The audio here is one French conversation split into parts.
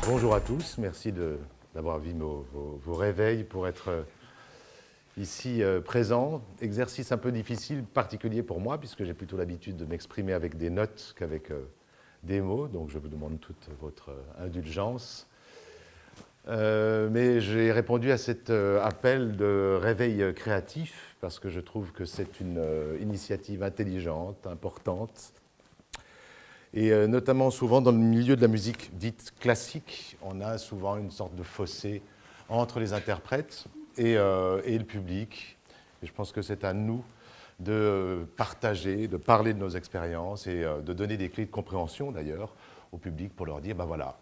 Bonjour à tous, merci d'avoir vu vos réveils pour être ici présent. Exercice un peu difficile, particulier pour moi, puisque j'ai plutôt l'habitude de m'exprimer avec des notes qu'avec des mots, donc je vous demande toute votre indulgence. Mais j'ai répondu à cet appel de réveil créatif, parce que je trouve que c'est une initiative intelligente, importante, et notamment souvent dans le milieu de la musique dite classique, on a souvent une sorte de fossé entre les interprètes et le public. Et je pense que c'est à nous de partager, de parler de nos expériences et de donner des clés de compréhension d'ailleurs au public pour leur dire, ben voilà,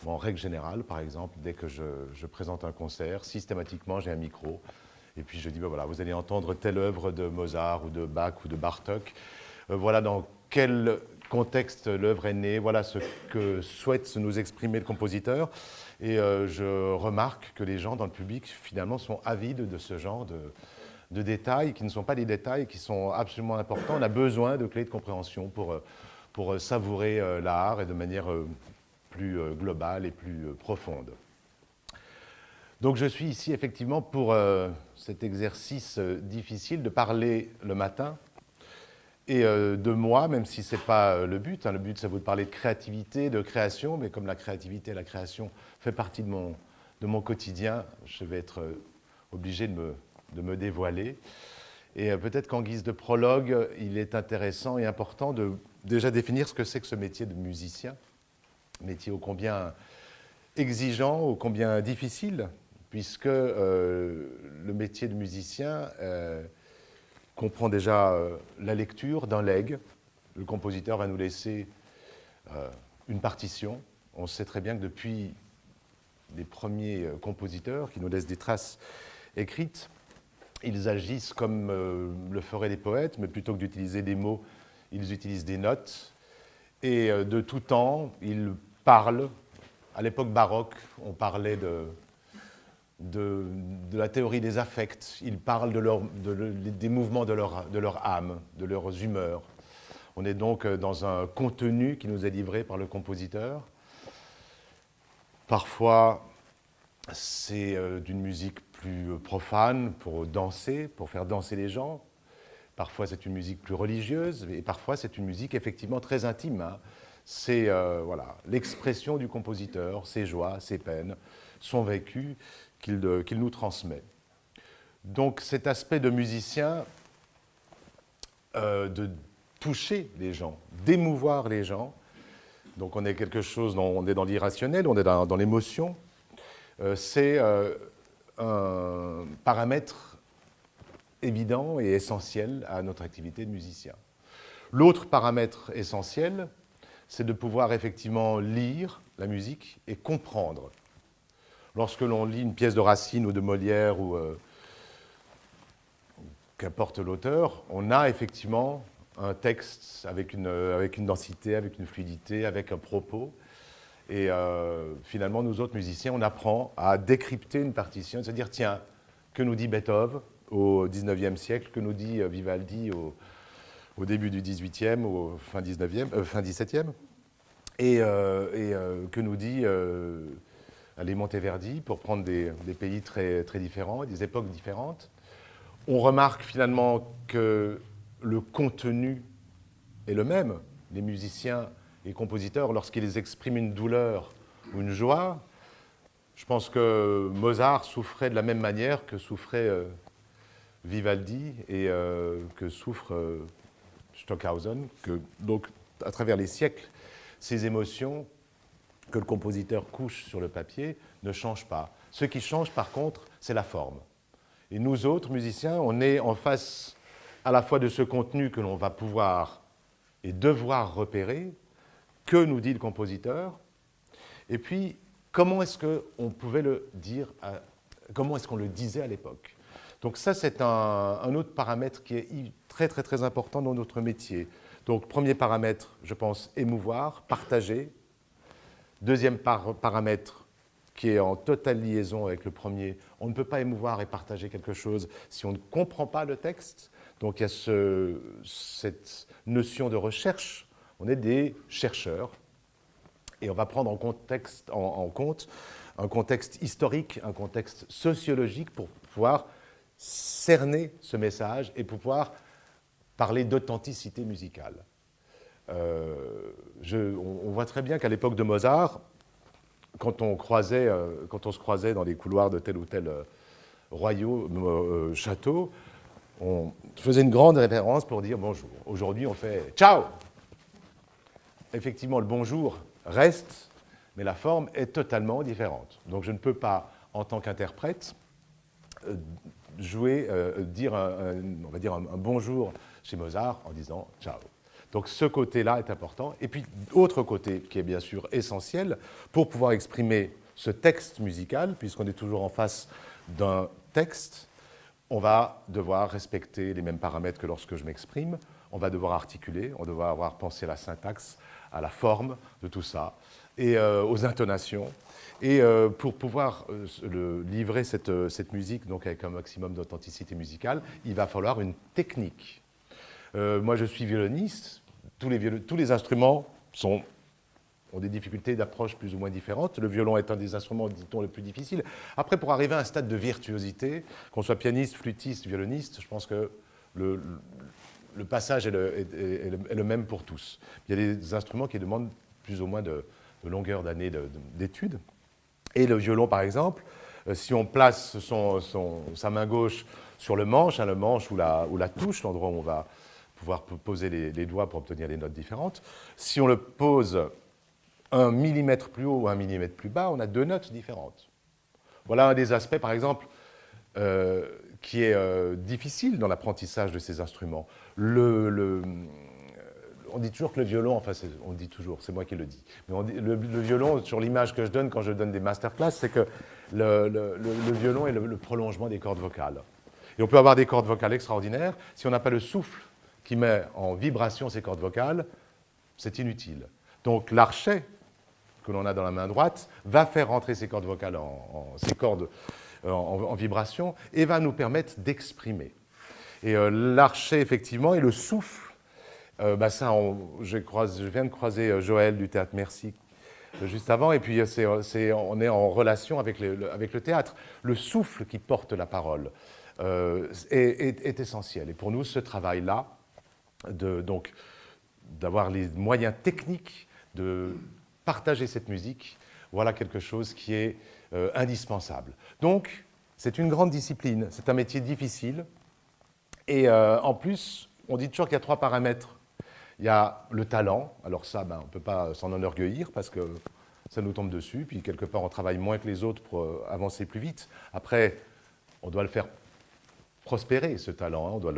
en règle générale par exemple, dès que je présente un concert, systématiquement j'ai un micro et puis je dis, ben voilà, vous allez entendre telle œuvre de Mozart ou de Bach ou de Bartók, voilà dans quel contexte l'œuvre est née, voilà ce que souhaite nous exprimer le compositeur. Et je remarque que les gens dans le public, finalement, sont avides de ce genre de détails, qui ne sont pas des détails, qui sont absolument importants. On a besoin de clés de compréhension pour savourer l'art et de manière plus globale et plus profonde. Donc je suis ici, effectivement, pour cet exercice difficile de parler le matin, et de moi, même si ce n'est pas le but. Le but, c'est de parler de créativité, de création, mais comme la créativité et la création fait partie de mon quotidien, je vais être obligé de me dévoiler. Et peut-être qu'en guise de prologue, il est intéressant et important de déjà définir ce que c'est que ce métier de musicien, métier ô combien exigeant, ô combien difficile, puisque le métier de musicien comprend déjà la lecture d'un legs. Le compositeur va nous laisser une partition. On sait très bien que depuis les premiers compositeurs qui nous laissent des traces écrites, ils agissent comme le feraient les poètes, mais plutôt que d'utiliser des mots, ils utilisent des notes. Et de tout temps, ils parlent. À l'époque baroque, on parlait de la théorie des affects. Ils parlent des mouvements de leur âme, de leurs humeurs. On est donc dans un contenu qui nous est livré par le compositeur. Parfois, c'est d'une musique plus profane pour danser, pour faire danser les gens. Parfois, c'est une musique plus religieuse. Et parfois, c'est une musique effectivement très intime. C'est voilà, l'expression du compositeur, ses joies, ses peines, son vécu qu'il nous transmet. Donc cet aspect de musicien, de toucher les gens, d'émouvoir les gens, donc on est on est dans l'irrationnel, on est dans l'émotion, c'est un paramètre évident et essentiel à notre activité de musicien. L'autre paramètre essentiel, c'est de pouvoir effectivement lire la musique et comprendre. Lorsque l'on lit une pièce de Racine ou de Molière ou qu'importe l'auteur, on a effectivement un texte avec une densité, avec une fluidité, avec un propos. Et finalement, nous autres musiciens, on apprend à décrypter une partition, se dire, tiens, que nous dit Beethoven au XIXe siècle, que nous dit Vivaldi au début du XVIIIe ou au fin XVIIe, et que nous dit Monteverdi, pour prendre des pays très, très différents, des époques différentes. On remarque finalement que le contenu est le même. Les musiciens et compositeurs, lorsqu'ils expriment une douleur ou une joie, je pense que Mozart souffrait de la même manière que souffrait Vivaldi et que souffre Stockhausen. Donc, à travers les siècles, ces émotions que le compositeur couche sur le papier ne changent pas. Ce qui change, par contre, c'est la forme. Et nous autres, musiciens, on est en face à la fois de ce contenu que l'on va pouvoir et devoir repérer, que nous dit le compositeur, et puis comment est-ce qu'on pouvait le dire, comment est-ce qu'on le disait à l'époque. Donc ça, c'est un autre paramètre qui est très, très, très important dans notre métier. Donc, premier paramètre, je pense, émouvoir, partager. Deuxième paramètre, qui est en totale liaison avec le premier. On ne peut pas émouvoir et partager quelque chose si on ne comprend pas le texte. Donc il y a cette notion de recherche. On est des chercheurs et on va prendre en compte un contexte historique, un contexte sociologique pour pouvoir cerner ce message et pouvoir parler d'authenticité musicale. On voit très bien qu'à l'époque de Mozart, quand on se croisait dans les couloirs de tel ou tel château, on faisait une grande révérence pour dire bonjour. Aujourd'hui, on fait ciao. Effectivement, le bonjour reste, mais la forme est totalement différente. Donc je ne peux pas, en tant qu'interprète, dire on va dire un bonjour chez Mozart en disant ciao. Donc ce côté-là est important. Et puis, autre côté qui est bien sûr essentiel pour pouvoir exprimer ce texte musical, puisqu'on est toujours en face d'un texte, on va devoir respecter les mêmes paramètres que lorsque je m'exprime. On va devoir articuler, on va devoir avoir pensé à la syntaxe, à la forme de tout ça, et aux intonations. Et pour pouvoir livrer cette musique donc avec un maximum d'authenticité musicale, il va falloir une technique. Moi, je suis violoniste. Tous les instruments ont des difficultés d'approche plus ou moins différentes. Le violon est un des instruments, dit-on, le plus difficile. Après, pour arriver à un stade de virtuosité, qu'on soit pianiste, flûtiste, violoniste, je pense que le passage est le même pour tous. Il y a des instruments qui demandent plus ou moins de longueur d'année d'études. Et le violon, par exemple, si on place sa main gauche sur le manche ou la touche, l'endroit où on va pouvoir poser les doigts pour obtenir des notes différentes, si on le pose 1 millimètre plus haut ou 1 millimètre plus bas, on a 2 notes différentes. Voilà un des aspects, par exemple, qui est difficile dans l'apprentissage de ces instruments. On dit toujours que le violon, enfin on dit toujours, c'est moi qui le dis, mais le violon, sur l'image que je donne quand je donne des masterclass, c'est que le violon est le prolongement des cordes vocales. Et on peut avoir des cordes vocales extraordinaires, si on n'a pas le souffle qui met en vibration ces cordes vocales, c'est inutile. Donc l'archet que l'on a dans la main droite va faire rentrer ces cordes vocales en vibration et va nous permettre d'exprimer. Et l'archet, effectivement, et le souffle, je viens de croiser Joël du Théâtre Merci juste avant, et puis on est en relation avec le théâtre. Le souffle qui porte la parole est essentiel. Et pour nous, ce travail-là, d'avoir les moyens techniques de partager cette musique, voilà quelque chose qui est indispensable. Donc, c'est une grande discipline, c'est un métier difficile, et en plus, on dit toujours qu'il y a 3 paramètres. Il y a le talent, alors ça, on ne peut pas s'en enorgueillir parce que ça nous tombe dessus, puis quelque part on travaille moins que les autres pour avancer plus vite. Après, on doit le faire prospérer, ce talent, on doit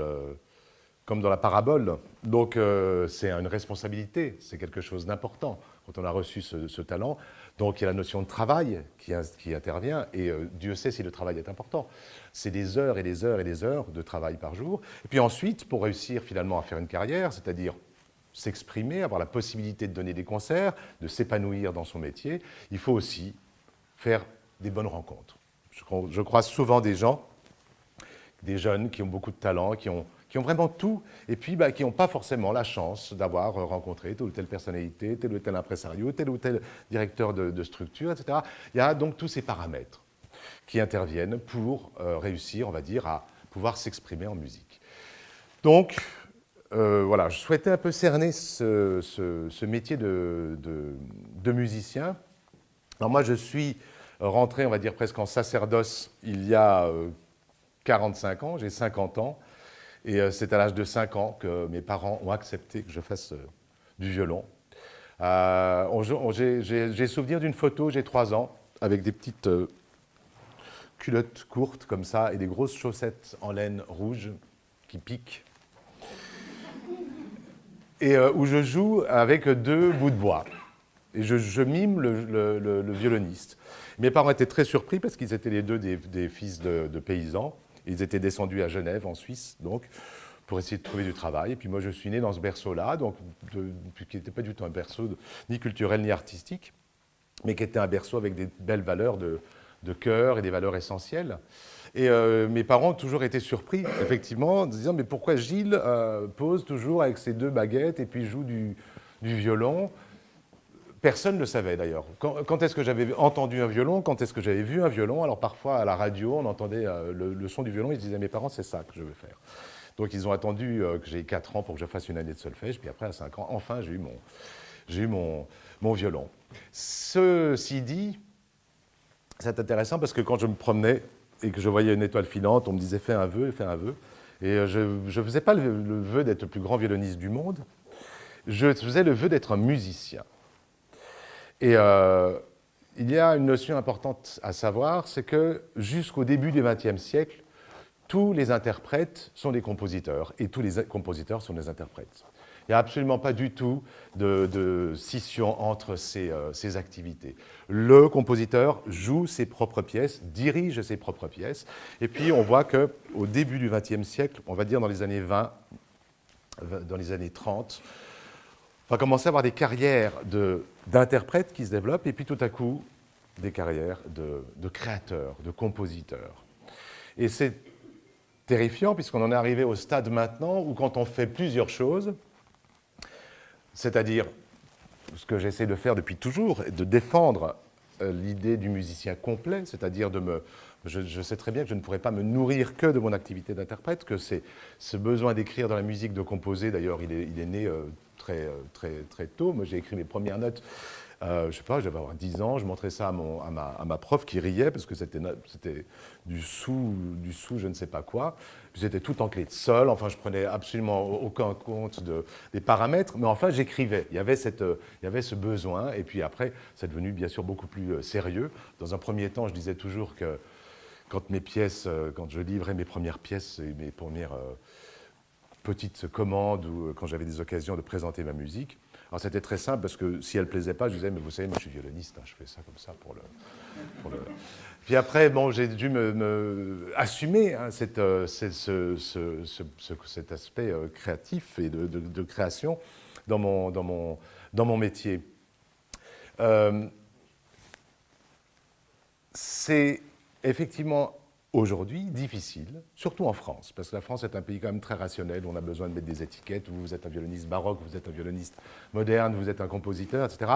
comme dans la parabole. Donc c'est une responsabilité, c'est quelque chose d'important quand on a reçu ce talent. Donc il y a la notion de travail qui intervient, et Dieu sait si le travail est important. C'est des heures et des heures et des heures de travail par jour. Et puis ensuite, pour réussir finalement à faire une carrière, c'est-à-dire s'exprimer, avoir la possibilité de donner des concerts, de s'épanouir dans son métier, il faut aussi faire des bonnes rencontres. Je croise souvent des jeunes qui ont beaucoup de talent, qui ont vraiment tout, et puis qui n'ont pas forcément la chance d'avoir rencontré telle ou telle personnalité, tel ou tel impresario, tel ou tel directeur de structure, etc. Il y a donc tous ces paramètres qui interviennent pour réussir, on va dire, à pouvoir s'exprimer en musique. Donc, voilà, je souhaitais un peu cerner ce métier de musicien. Alors moi, je suis rentré, on va dire, presque en sacerdoce il y a 45 ans, j'ai 50 ans, et c'est à l'âge de 5 ans que mes parents ont accepté que je fasse du violon. J'ai souvenir d'une photo, j'ai 3 ans, avec des petites culottes courtes comme ça, et des grosses chaussettes en laine rouge qui piquent, et où je joue avec 2 bouts de bois. Et je mime le violoniste. Mes parents étaient très surpris parce qu'ils étaient les 2 des fils de paysans. Ils étaient descendus à Genève, en Suisse, donc, pour essayer de trouver du travail. Et puis moi, je suis né dans ce berceau-là, donc, qui n'était pas du tout un berceau ni culturel ni artistique. mais qui était un berceau avec des belles valeurs de cœur et des valeurs essentielles. Et mes parents ont toujours été surpris, effectivement, en se disant, mais pourquoi Gilles pose toujours avec ses 2 baguettes et puis joue du violon? Personne ne le savait d'ailleurs. Quand est-ce que j'avais entendu un violon? Quand est-ce que j'avais vu un violon? Alors parfois à la radio, on entendait le son du violon, ils se disaient à mes parents, c'est ça que je veux faire. Donc ils ont attendu que j'ai 4 ans pour que je fasse une année de solfège, puis après à 5 ans, enfin j'ai eu mon violon. Ceci dit, c'est intéressant parce que quand je me promenais et que je voyais une étoile filante, on me disait fais un vœu, fais un vœu. Et je ne faisais pas le vœu d'être le plus grand violoniste du monde, je faisais le vœu d'être un musicien. Et il y a une notion importante à savoir, c'est que jusqu'au début du XXe siècle, tous les interprètes sont des compositeurs et tous les compositeurs sont des interprètes. Il n'y a absolument pas du tout de scission entre ces activités. Le compositeur joue ses propres pièces, dirige ses propres pièces, et puis on voit qu'au début du XXe siècle, on va dire dans les années 20, dans les années 30, on va commencer à avoir des carrières d'interprètes qui se développent, et puis tout à coup, des carrières de créateurs, de compositeurs. Et c'est terrifiant, puisqu'on en est arrivé au stade maintenant où quand on fait plusieurs choses, c'est-à-dire ce que j'essaie de faire depuis toujours, de défendre l'idée du musicien complet, c'est-à-dire je sais très bien que je ne pourrais pas me nourrir que de mon activité d'interprète, que c'est ce besoin d'écrire dans la musique, de composer, d'ailleurs il est né très tôt. Moi j'ai écrit mes premières notes, je sais pas, j'avais 10 ans, je montrais ça à ma prof qui riait parce que c'était du sous je ne sais pas quoi. C'était tout en clé de sol, enfin je prenais absolument aucun compte des paramètres, mais enfin j'écrivais. Il y avait ce besoin, et puis après c'est devenu bien sûr beaucoup plus sérieux. Dans un premier temps, je disais toujours que quand je livrais mes premières pièces et mes premières petites commandes ou quand j'avais des occasions de présenter ma musique, alors c'était très simple parce que si elle ne plaisait pas, je disais, mais vous savez, moi je suis violoniste, hein, je fais ça comme ça pour le... Puis après, bon, j'ai dû assumer hein, cet aspect créatif et de création dans mon métier. C'est effectivement aujourd'hui difficile, surtout en France, parce que la France est un pays quand même très rationnel, où on a besoin de mettre des étiquettes, vous êtes un violoniste baroque, vous êtes un violoniste moderne, vous êtes un compositeur, etc.,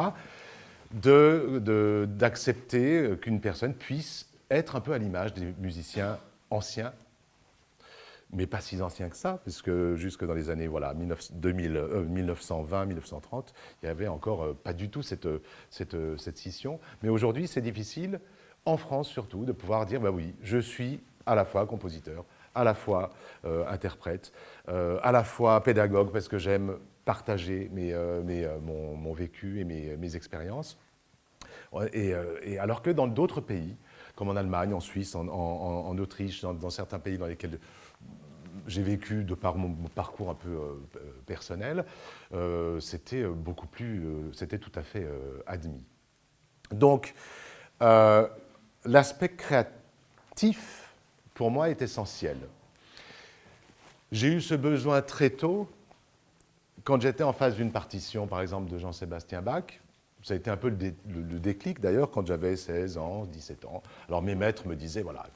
d'accepter qu'une personne puisse être un peu à l'image des musiciens anciens, mais pas si anciens que ça, puisque jusque dans les années 1920, 1930, il n'y avait encore pas du tout cette scission. Mais aujourd'hui, c'est difficile, en France surtout, de pouvoir dire, bah oui, je suis à la fois compositeur, à la fois interprète, à la fois pédagogue, parce que j'aime partager mon vécu et mes expériences. Et alors que dans d'autres pays, comme en Allemagne, en Suisse, en Autriche, dans certains pays dans lesquels j'ai vécu de par mon parcours un peu personnel, c'était c'était tout à fait admis. Donc, l'aspect créatif, pour moi, est essentiel. J'ai eu ce besoin très tôt, quand j'étais en face d'une partition, par exemple, de Jean-Sébastien Bach. Ça a été un peu le déclic, d'ailleurs, quand j'avais 16 ans, 17 ans. Alors, mes maîtres me disaient, voilà,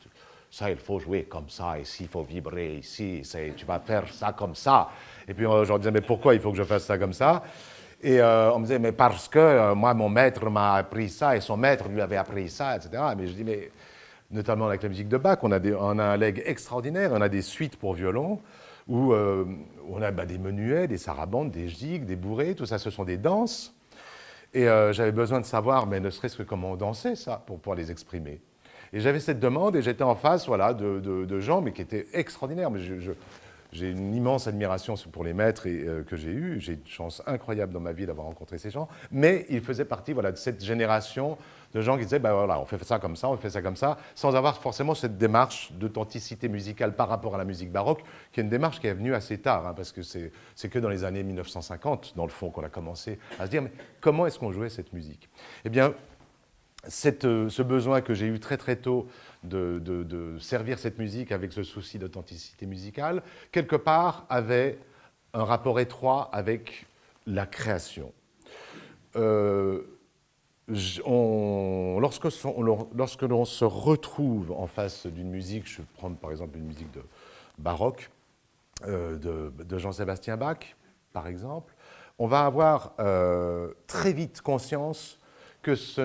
ça, il faut jouer comme ça, ici, il faut vibrer, ici, tu vas faire ça comme ça. Et puis, je leur disais, mais pourquoi il faut que je fasse ça comme ça? Et on me disait, mais parce que moi, mon maître m'a appris ça, et son maître lui avait appris ça, etc. Mais je dis, mais notamment avec la musique de Bach, on a un legs extraordinaire, on a des suites pour violon, où on a des menuets, des sarabandes, des gigues, des bourrées, tout ça, ce sont des danses. Et j'avais besoin de savoir, mais ne serait-ce que comment on dansait ça, pour pouvoir les exprimer. Et j'avais cette demande, et j'étais en face de gens, mais qui étaient extraordinaires. Mais j'ai une immense admiration pour les maîtres que j'ai eus. J'ai une chance incroyable dans ma vie d'avoir rencontré ces gens. Mais ils faisaient partie de cette génération de gens qui disaient, voilà, on fait ça comme ça, on fait ça comme ça, sans avoir forcément cette démarche d'authenticité musicale par rapport à la musique baroque, qui est une démarche qui est venue assez tard, hein, parce que c'est que dans les années 1950, dans le fond, qu'on a commencé à se dire, mais comment est-ce qu'on jouait cette musique? Eh bien, ce besoin que j'ai eu très très tôt de servir cette musique avec ce souci d'authenticité musicale, quelque part avait un rapport étroit avec la création. lorsque l'on se retrouve en face d'une musique, je vais prendre par exemple une musique de baroque, de Jean-Sébastien Bach, par exemple, on va avoir très vite conscience que ce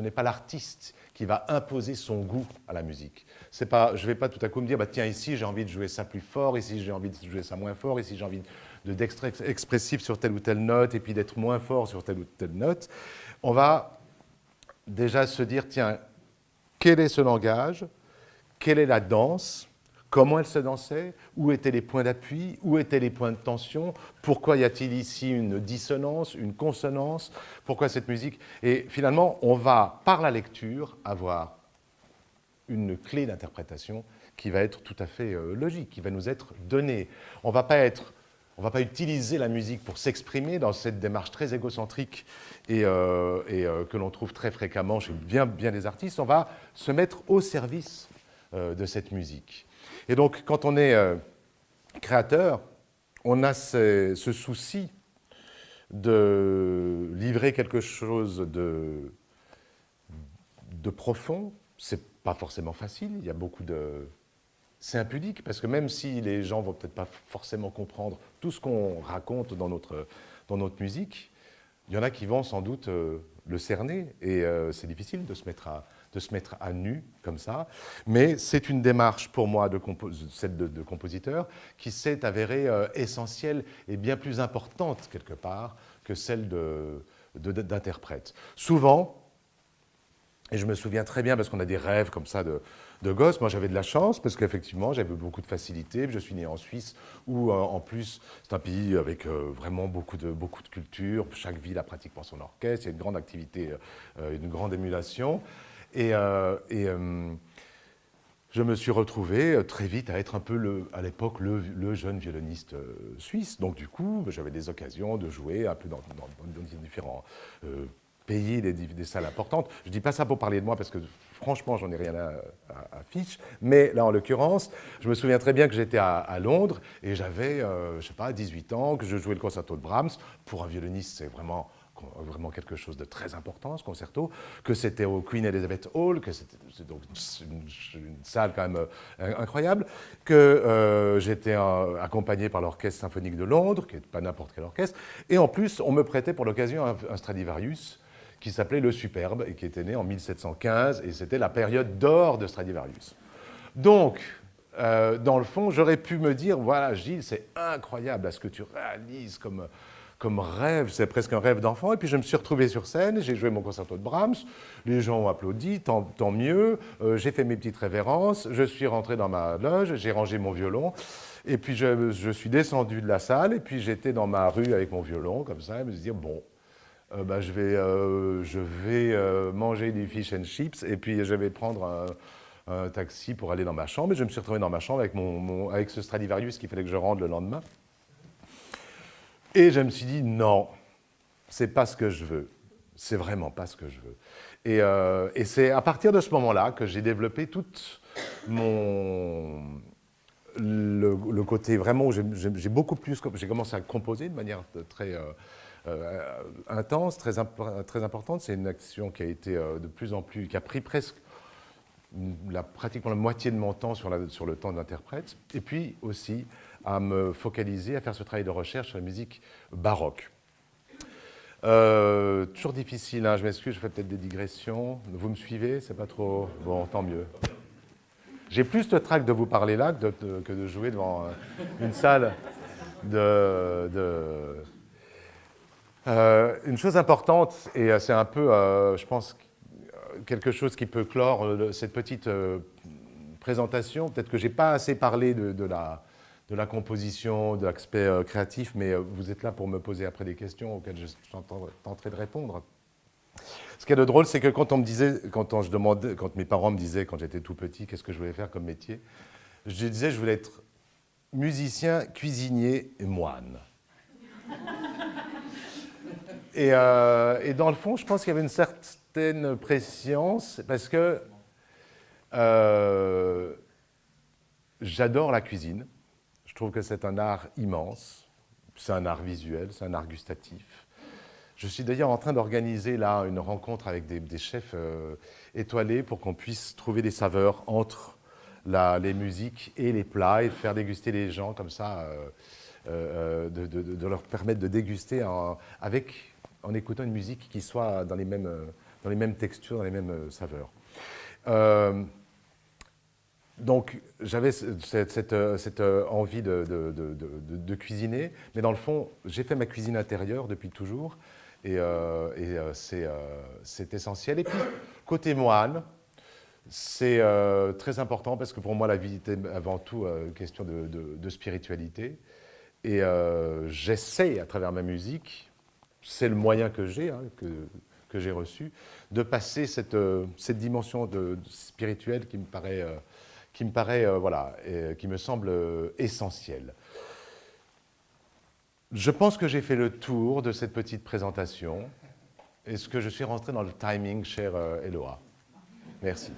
n'est pas l'artiste qui va imposer son goût à la musique. Je ne vais pas tout à coup me dire, bah, tiens, ici j'ai envie de jouer ça plus fort, ici j'ai envie de jouer ça moins fort, ici j'ai envie d'être expressif sur telle ou telle note, et puis d'être moins fort sur telle ou telle note. On va déjà se dire, tiens, quel est ce langage? Quelle est la danse? Comment elle se dansait? Où étaient les points d'appui? Où étaient les points de tension? Pourquoi y a-t-il ici une dissonance, une consonance? Pourquoi cette musique? Et finalement, on va, par la lecture, avoir une clé d'interprétation qui va être tout à fait logique, qui va nous être donnée. On ne va pas utiliser la musique pour s'exprimer dans cette démarche très égocentrique et que l'on trouve très fréquemment chez bien des artistes. On va se mettre au service de cette musique. Et donc, quand on est créateur, on a ce souci de livrer quelque chose de profond. C'est pas forcément facile, il y a beaucoup de... C'est impudique, parce que même si les gens vont peut-être pas forcément comprendre tout ce qu'on raconte dans notre musique, il y en a qui vont sans doute le cerner, et c'est difficile de se mettre à nu comme ça. Mais c'est une démarche pour moi, celle de compositeur, qui s'est avérée essentielle et bien plus importante quelque part que celle d'interprète. Souvent, et je me souviens très bien, parce qu'on a des rêves comme ça de gosse. Moi, j'avais de la chance, parce qu'effectivement, j'avais beaucoup de facilité. Je suis né en Suisse, où, en plus, c'est un pays avec vraiment beaucoup de culture. Chaque ville a pratiquement son orchestre. Il y a une grande activité, une grande émulation. Et je me suis retrouvé très vite à être un peu, à l'époque, le jeune violoniste suisse. Donc, du coup, j'avais des occasions de jouer un peu dans différents pays, des salles importantes. Je ne dis pas ça pour parler de moi, parce que franchement, j'en ai rien à fiche. Mais là, en l'occurrence, je me souviens très bien que j'étais à Londres et j'avais, je ne sais pas, 18 ans, que je jouais le concerto de Brahms. Pour un violoniste, c'est vraiment quelque chose de très important, ce concerto, que c'était au Queen Elizabeth Hall, que c'était donc une salle quand même incroyable, que j'étais accompagné par l'Orchestre symphonique de Londres, qui n'est pas n'importe quel orchestre, et en plus, on me prêtait pour l'occasion un Stradivarius, qui s'appelait Le Superbe, et qui était né en 1715, et c'était la période d'or de Stradivarius. Donc, dans le fond, j'aurais pu me dire, voilà, Gilles, c'est incroyable, ce que tu réalises comme rêve, c'est presque un rêve d'enfant. Et puis je me suis retrouvé sur scène, j'ai joué mon concerto de Brahms, les gens ont applaudi, tant mieux, j'ai fait mes petites révérences, je suis rentré dans ma loge, j'ai rangé mon violon, et puis je suis descendu de la salle, et puis j'étais dans ma rue avec mon violon, comme ça, et me dire, bon, je vais manger du fish and chips, et puis je vais prendre un taxi pour aller dans ma chambre, et je me suis retrouvé dans ma chambre avec ce Stradivarius qu'il fallait que je rende le lendemain. Et je me suis dit, non, c'est pas ce que je veux. C'est vraiment pas ce que je veux. Et c'est à partir de ce moment-là que j'ai développé tout le côté vraiment où j'ai beaucoup plus... J'ai commencé à composer de manière très intense, très importante. C'est une action qui a été de plus en plus... qui a pris presque pratiquement la moitié de mon temps sur le temps d'interprète. Et puis aussi à me focaliser, à faire ce travail de recherche sur la musique baroque. Toujours difficile, hein, je m'excuse, je fais peut-être des digressions. Vous me suivez? C'est pas trop... Bon, tant mieux. J'ai plus de trac de vous parler là que de jouer devant une salle une chose importante, et c'est un peu, je pense, quelque chose qui peut clore cette petite présentation. Peut-être que je n'ai pas assez parlé de la composition, de l'aspect créatif, mais vous êtes là pour me poser après des questions auxquelles je tenterai de répondre. Ce qui est de drôle, c'est que quand mes parents me disaient, quand j'étais tout petit, qu'est-ce que je voulais faire comme métier, je disais je voulais être musicien, cuisinier et moine. Et dans le fond, je pense qu'il y avait une certaine prescience, parce que j'adore la cuisine. Je trouve que c'est un art immense. C'est un art visuel, c'est un art gustatif. Je suis d'ailleurs en train d'organiser là une rencontre avec des chefs étoilés pour qu'on puisse trouver des saveurs entre les musiques et les plats et faire déguster les gens comme ça, de leur permettre de déguster en écoutant une musique qui soit dans les mêmes textures, dans les mêmes saveurs. Donc j'avais cette envie de cuisiner, mais dans le fond, j'ai fait ma cuisine intérieure depuis toujours, et c'est essentiel. Et puis, côté moine, c'est très important parce que pour moi, la vie était avant tout une question de spiritualité. Et j'essaie, à travers ma musique, c'est le moyen que j'ai, hein, que j'ai reçu, de passer cette dimension spirituelle qui me paraît voilà, et qui me semble essentielle. Je pense que j'ai fait le tour de cette petite présentation. Est-ce que je suis rentré dans le timing, chère Eloa? Merci.